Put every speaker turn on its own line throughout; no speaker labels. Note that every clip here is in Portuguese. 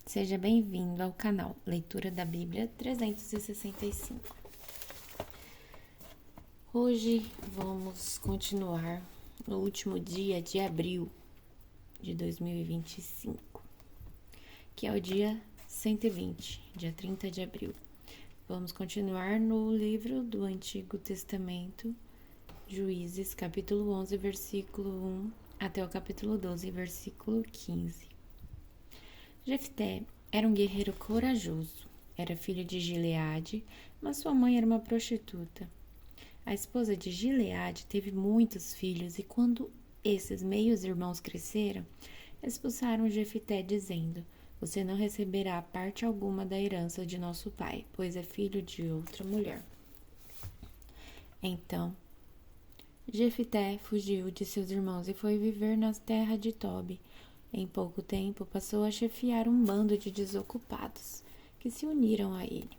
Seja bem-vindo ao canal Leitura da Bíblia 365. Hoje vamos continuar no último dia de abril de 2025, que é o dia 120, dia 30 de abril. Vamos continuar no livro do Antigo Testamento, Juízes, capítulo 11, versículo 1 até o capítulo 12, versículo 15. Jefté era um guerreiro corajoso. Era filho de Gileade, mas sua mãe era uma prostituta. A esposa de Gileade teve muitos filhos e quando esses meios-irmãos cresceram, expulsaram Jefté dizendo: "Você não receberá parte alguma da herança de nosso pai, pois é filho de outra mulher." Então, Jefté fugiu de seus irmãos e foi viver na terra de Tobi. Em pouco tempo, passou a chefiar um bando de desocupados, que se uniram a ele.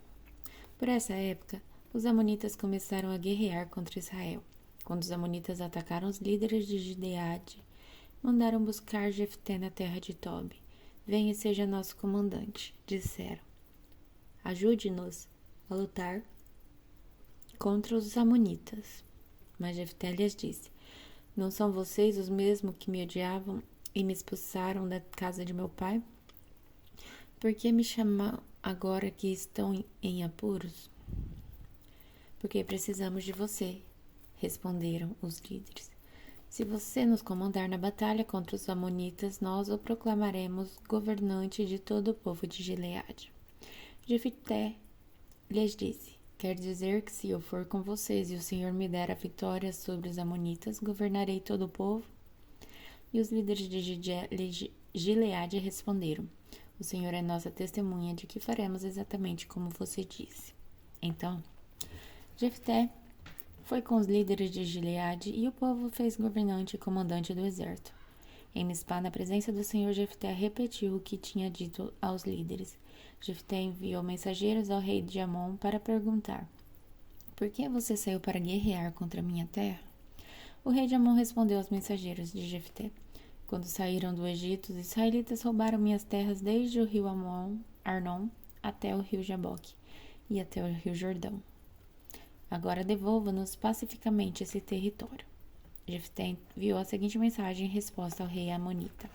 Por essa época, os amonitas começaram a guerrear contra Israel. Quando os amonitas atacaram os líderes de Gileade, mandaram buscar Jefté na terra de Tobi. "Venha e seja nosso comandante", disseram. "Ajude-nos a lutar contra os amonitas." Mas Jefté lhes disse: "Não são vocês os mesmos que me odiavam e me expulsaram da casa de meu pai? Por que me chamam agora que estão em apuros?" "Porque precisamos de você", responderam os líderes. "Se você nos comandar na batalha contra os amonitas, nós o proclamaremos governante de todo o povo de Gileade." Jefté lhes disse: "Quer dizer que se eu for com vocês e o Senhor me der a vitória sobre os amonitas, governarei todo o povo?" E os líderes de Gileade responderam: "O Senhor é nossa testemunha de que faremos exatamente como você disse." Então, Jefté foi com os líderes de Gileade e o povo fez governante e comandante do exército. Em Mispa, na presença do Senhor, Jefté repetiu o que tinha dito aos líderes. Jefté enviou mensageiros ao rei de Amon para perguntar: "Por que você saiu para guerrear contra minha terra?" O rei de Amon respondeu aos mensageiros de Jefté: "Quando saíram do Egito, os israelitas roubaram minhas terras desde o rio Arnon até o rio Jaboque e até o rio Jordão. Agora devolva-nos pacificamente esse território." Jefté enviou a seguinte mensagem em resposta ao rei amonita: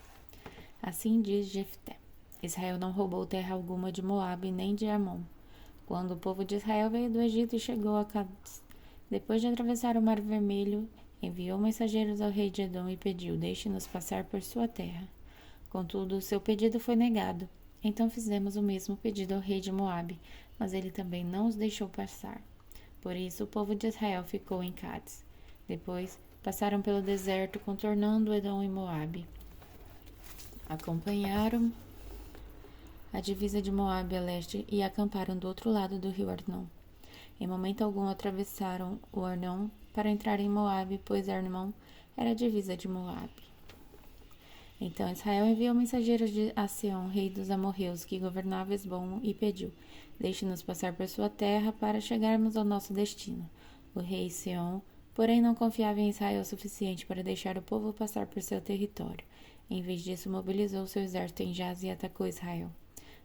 "Assim diz Jefté: Israel não roubou terra alguma de Moabe nem de Amon. Quando o povo de Israel veio do Egito e chegou a Cádiz, depois de atravessar o Mar Vermelho, enviou mensageiros ao rei de Edom e pediu: Deixe-nos passar por sua terra. Contudo, o seu pedido foi negado. Então fizemos o mesmo pedido ao rei de Moabe, mas ele também não os deixou passar. Por isso o povo de Israel ficou em Cádiz. Depois passaram pelo deserto, contornando Edom e Moabe. Acompanharam a divisa de Moabe a leste e acamparam do outro lado do rio Arnon. Em momento algum atravessaram o Arnon para entrar em Moabe, pois Arnon era a divisa de Moabe. Então Israel enviou mensageiros a Seom, rei dos amorreus, que governava Esbom, e pediu: Deixe-nos passar por sua terra para chegarmos ao nosso destino. O rei Seom, porém, não confiava em Israel o suficiente para deixar o povo passar por seu território. Em vez disso, mobilizou seu exército em Jaz e atacou Israel.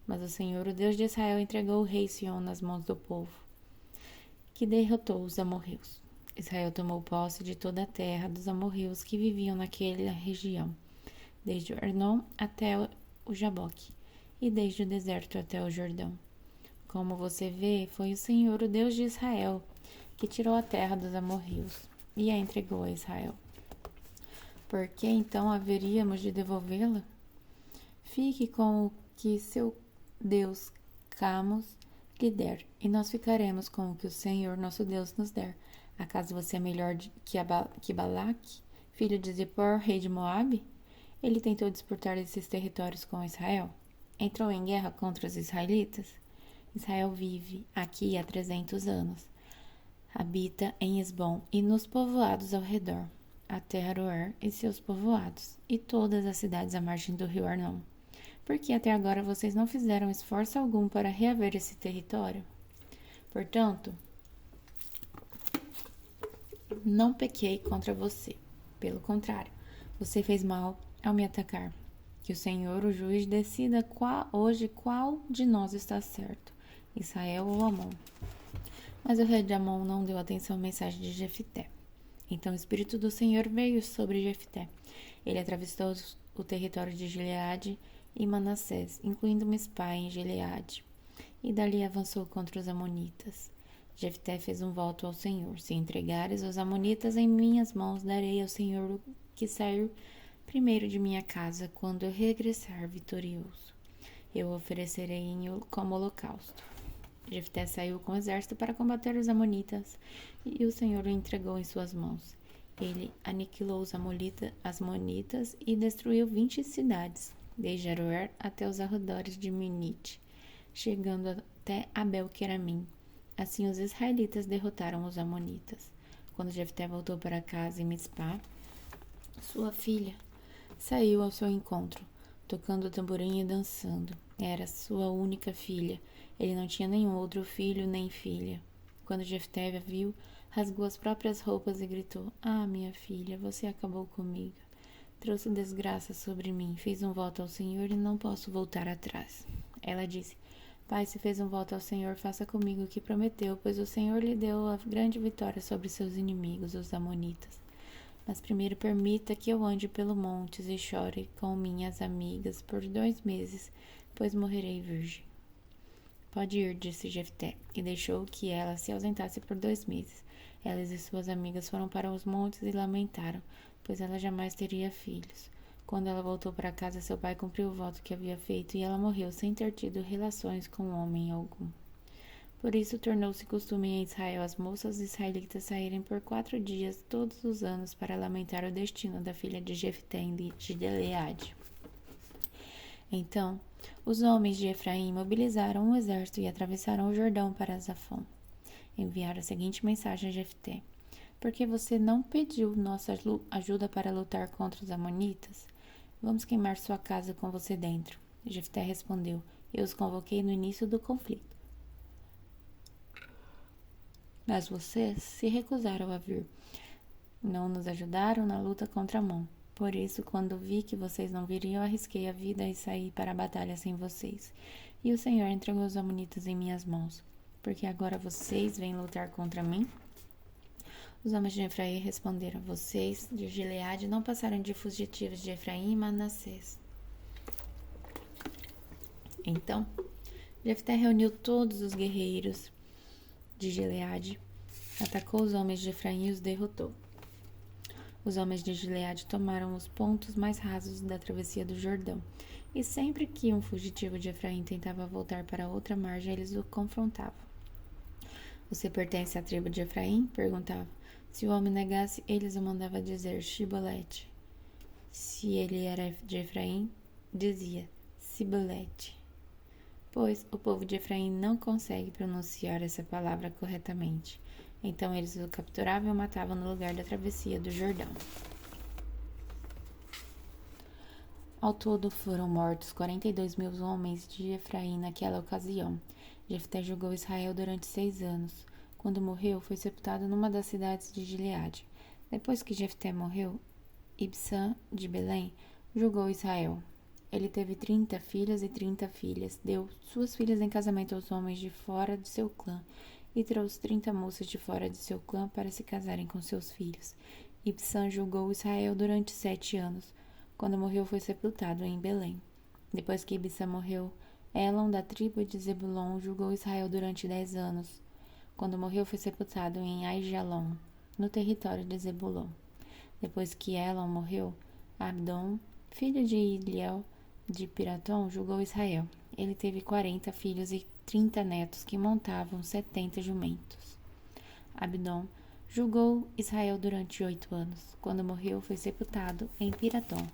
Mas o Senhor, o Deus de Israel, entregou o rei Seom nas mãos do povo, que derrotou os amorreus. Israel tomou posse de toda a terra dos amorreus que viviam naquela região, desde o Arnon até o Jaboque, e desde o deserto até o Jordão. Como você vê, foi o Senhor, o Deus de Israel, que tirou a terra dos amorreus e a entregou a Israel. Por que então haveríamos de devolvê-la? Fique com o que seu Deus Camos lhe der, e nós ficaremos com o que o Senhor nosso Deus nos der. Acaso você é melhor que Balaque, filho de Zippor, rei de Moabe? Ele tentou disputar esses territórios com Israel? Entrou em guerra contra os israelitas? Israel vive aqui há 300 anos. Habita em Esbom e nos povoados ao redor, até Aroer e seus povoados, e todas as cidades à margem do rio Arnon. Por que até agora vocês não fizeram esforço algum para reaver esse território? Portanto, não pequei contra você. Pelo contrário, você fez mal ao me atacar. Que o Senhor, o juiz, decida hoje qual de nós está certo, Israel ou Amon. Mas o rei de Amon não deu atenção à mensagem de Jefté. Então o Espírito do Senhor veio sobre Jefté. Ele atravessou o território de Gileade e Manassés, incluindo Mispa em Gileade, e dali avançou contra os amonitas. Jefté fez um voto ao Senhor: se entregares os amonitas em minhas mãos, darei ao Senhor o que sair primeiro de minha casa, quando eu regressar vitorioso. Eu o oferecerei como holocausto. Jefté saiu com o exército para combater os amonitas, e o Senhor o entregou em suas mãos. Ele aniquilou os amonitas e destruiu 20 cidades, desde Aroer até os arredores de Minite, chegando até Abel-Queramim. Assim os israelitas derrotaram os amonitas. Quando Jefté voltou para casa em Mispa, sua filha saiu ao seu encontro, tocando o tamborim e dançando. Era sua única filha. Ele não tinha nenhum outro filho nem filha. Quando Jefté a viu, rasgou as próprias roupas e gritou: "Ah, minha filha, você acabou comigo. Trouxe desgraça sobre mim. Fiz um voto ao Senhor e não posso voltar atrás." Ela disse: "Pai, se fez um voto ao Senhor, faça comigo o que prometeu, pois o Senhor lhe deu a grande vitória sobre seus inimigos, os amonitas. Mas primeiro permita que eu ande pelo montes e chore com minhas amigas por 2 meses, pois morrerei virgem." "Pode ir", disse Jefté, e deixou que ela se ausentasse por 2 meses. Elas e suas amigas foram para os montes e lamentaram, pois ela jamais teria filhos. Quando ela voltou para casa, seu pai cumpriu o voto que havia feito e ela morreu sem ter tido relações com homem algum. Por isso tornou-se costume em Israel as moças israelitas saírem por 4 dias todos os anos para lamentar o destino da filha de Jefté em Gileade. Então, os homens de Efraim mobilizaram um exército e atravessaram o Jordão para Zafon. Enviaram a seguinte mensagem a Jefté: "Por que você não pediu nossa ajuda para lutar contra os amonitas? Vamos queimar sua casa com você dentro." Jefté respondeu: "Eu os convoquei no início do conflito, mas vocês se recusaram a vir. Não nos ajudaram na luta contra Amon. Por isso, quando vi que vocês não viriam, arrisquei a vida e saí para a batalha sem vocês. E o Senhor entregou os amonitas em minhas mãos. Porque agora vocês vêm lutar contra mim?" Os homens de Efraim responderam: "Vocês de Gileade não passaram de fugitivos de Efraim e Manassés." Então, Jefté reuniu todos os guerreiros de Gileade, atacou os homens de Efraim e os derrotou. Os homens de Gileade tomaram os pontos mais rasos da travessia do Jordão, e sempre que um fugitivo de Efraim tentava voltar para outra margem, eles o confrontavam. "Você pertence à tribo de Efraim?" perguntava. Se o homem negasse, eles o mandavam dizer Shibolete. Se ele era de Efraim, dizia Sibolete, pois o povo de Efraim não consegue pronunciar essa palavra corretamente. Então eles o capturavam e o matavam no lugar da travessia do Jordão. Ao todo foram mortos 42.000 homens de Efraim naquela ocasião. Jefté julgou Israel durante 6 anos. Quando morreu, foi sepultado numa das cidades de Gileade. Depois que Jefté morreu, Ibsã de Belém julgou Israel. Ele teve 30 filhos e 30 filhas. Deu suas filhas em casamento aos homens de fora de seu clã e trouxe 30 moças de fora de seu clã para se casarem com seus filhos. Ibsã julgou Israel durante 7 anos. Quando morreu, foi sepultado em Belém. Depois que Ibsã morreu, Elon, da tribo de Zebulon, julgou Israel durante 10 anos. Quando morreu, foi sepultado em Aijalon, no território de Zebulon. Depois que Elon morreu, Abdon, filho de Iliel de Piratom, julgou Israel. Ele teve 40 filhos e 30 netos que montavam 70 jumentos. Abdon julgou Israel durante 8 anos. Quando morreu, foi sepultado em Piratom,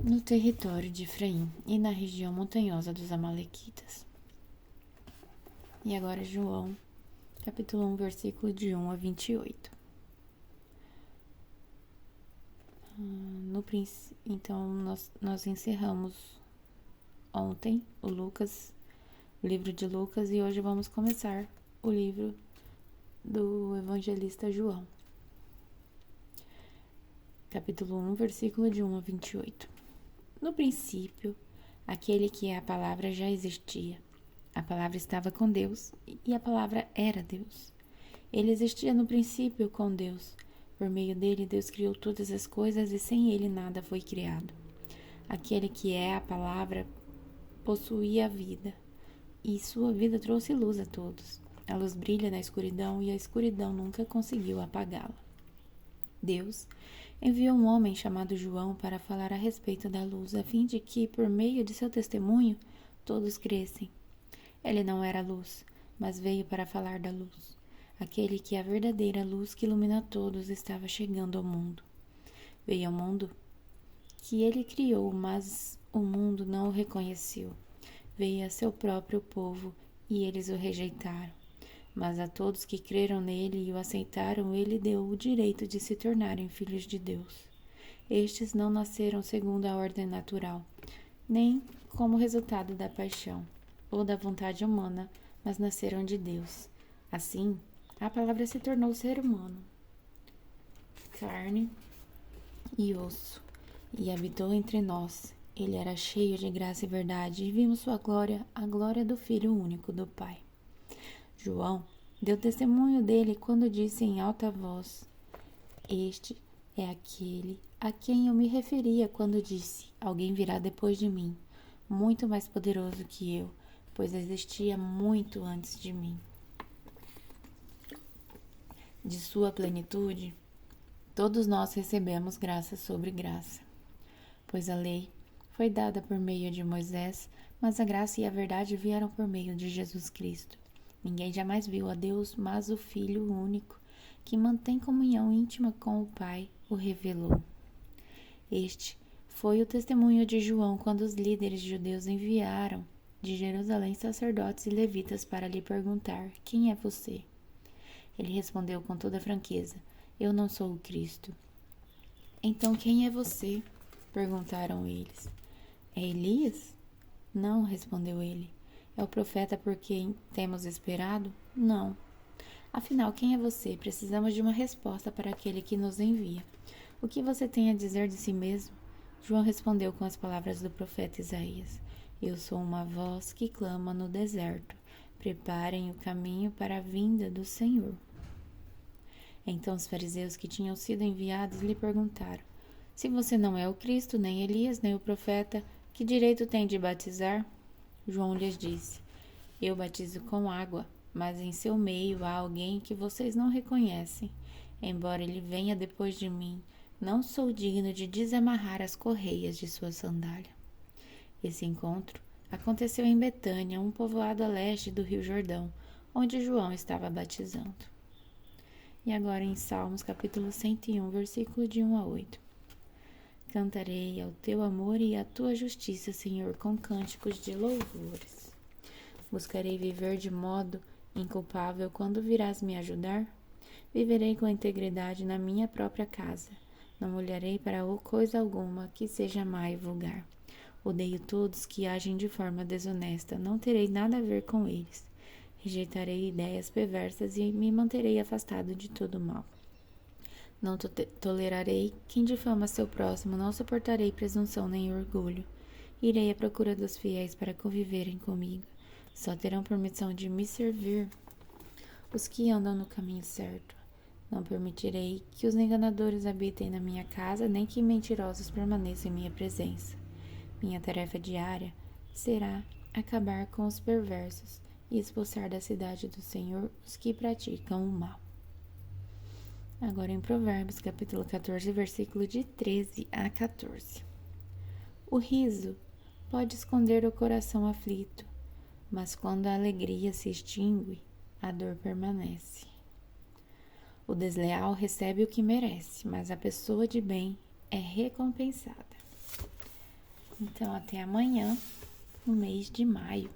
no território de Efraim e na região montanhosa dos Amalequitas. E agora João, capítulo 1, versículo de 1 a 28. Então, nós encerramos ontem o livro de Lucas, e hoje vamos começar o livro do evangelista João. Capítulo 1, versículo de 1 a 28. No princípio, aquele que é a palavra já existia. A palavra estava com Deus e a palavra era Deus. Ele existia no princípio com Deus. Por meio dele, Deus criou todas as coisas e sem ele nada foi criado. Aquele que é a palavra possuía a vida, e sua vida trouxe luz a todos. A luz brilha na escuridão e a escuridão nunca conseguiu apagá-la. Deus enviou um homem chamado João para falar a respeito da luz, a fim de que, por meio de seu testemunho, todos crescem. Ele não era luz, mas veio para falar da luz. Aquele que é a verdadeira luz que ilumina todos estava chegando ao mundo. Veio ao mundo que ele criou, mas o mundo não o reconheceu. Veio a seu próprio povo e eles o rejeitaram. Mas a todos que creram nele e o aceitaram, ele deu o direito de se tornarem filhos de Deus. Estes não nasceram segundo a ordem natural, nem como resultado da paixão ou da vontade humana, mas nasceram de Deus. Assim, a palavra se tornou ser humano, carne e osso, e habitou entre nós. Ele era cheio de graça e verdade, e vimos sua glória, a glória do Filho único do Pai. João deu testemunho dele quando disse em alta voz: Este é aquele a quem eu me referia quando disse: Alguém virá depois de mim, muito mais poderoso que eu, pois existia muito antes de mim. De sua plenitude, todos nós recebemos graça sobre graça, pois a lei foi dada por meio de Moisés, mas a graça e a verdade vieram por meio de Jesus Cristo. Ninguém jamais viu a Deus, mas o Filho único, que mantém comunhão íntima com o Pai, o revelou. Este foi o testemunho de João quando os líderes judeus enviaram de Jerusalém sacerdotes e levitas para lhe perguntar: Quem é você? Ele respondeu com toda franqueza: Eu não sou o Cristo. Então quem é você? Perguntaram eles. É Elias? Não, respondeu ele. É o profeta por quem temos esperado? Não. Afinal, quem é você? Precisamos de uma resposta para aquele que nos envia. O que você tem a dizer de si mesmo? João respondeu com as palavras do profeta Isaías: Eu sou uma voz que clama no deserto. Preparem o caminho para a vinda do Senhor. Então os fariseus que tinham sido enviados lhe perguntaram: Se você não é o Cristo, nem Elias, nem o profeta, que direito tem de batizar? João lhes disse: Eu batizo com água, mas em seu meio há alguém que vocês não reconhecem. Embora ele venha depois de mim, não sou digno de desamarrar as correias de sua sandália. Esse encontro aconteceu em Betânia, um povoado a leste do Rio Jordão, onde João estava batizando. E agora em Salmos, capítulo 101, versículo de 1 a 8. Cantarei ao teu amor e à tua justiça, Senhor, com cânticos de louvores. Buscarei viver de modo inculpável quando virás me ajudar. Viverei com integridade na minha própria casa. Não olharei para coisa alguma que seja má e vulgar. Odeio todos que agem de forma desonesta. Não terei nada a ver com eles. Rejeitarei ideias perversas e me manterei afastado de todo mal. Não tolerarei quem difama seu próximo, não suportarei presunção nem orgulho. Irei à procura dos fiéis para conviverem comigo. Só terão permissão de me servir os que andam no caminho certo. Não permitirei que os enganadores habitem na minha casa, nem que mentirosos permaneçam em minha presença. Minha tarefa diária será acabar com os perversos e expulsar da cidade do Senhor os que praticam o mal. Agora em Provérbios, capítulo 14, versículo de 13 a 14. O riso pode esconder o coração aflito, mas quando a alegria se extingue, a dor permanece. O desleal recebe o que merece, mas a pessoa de bem é recompensada. Então, até amanhã, no mês de maio.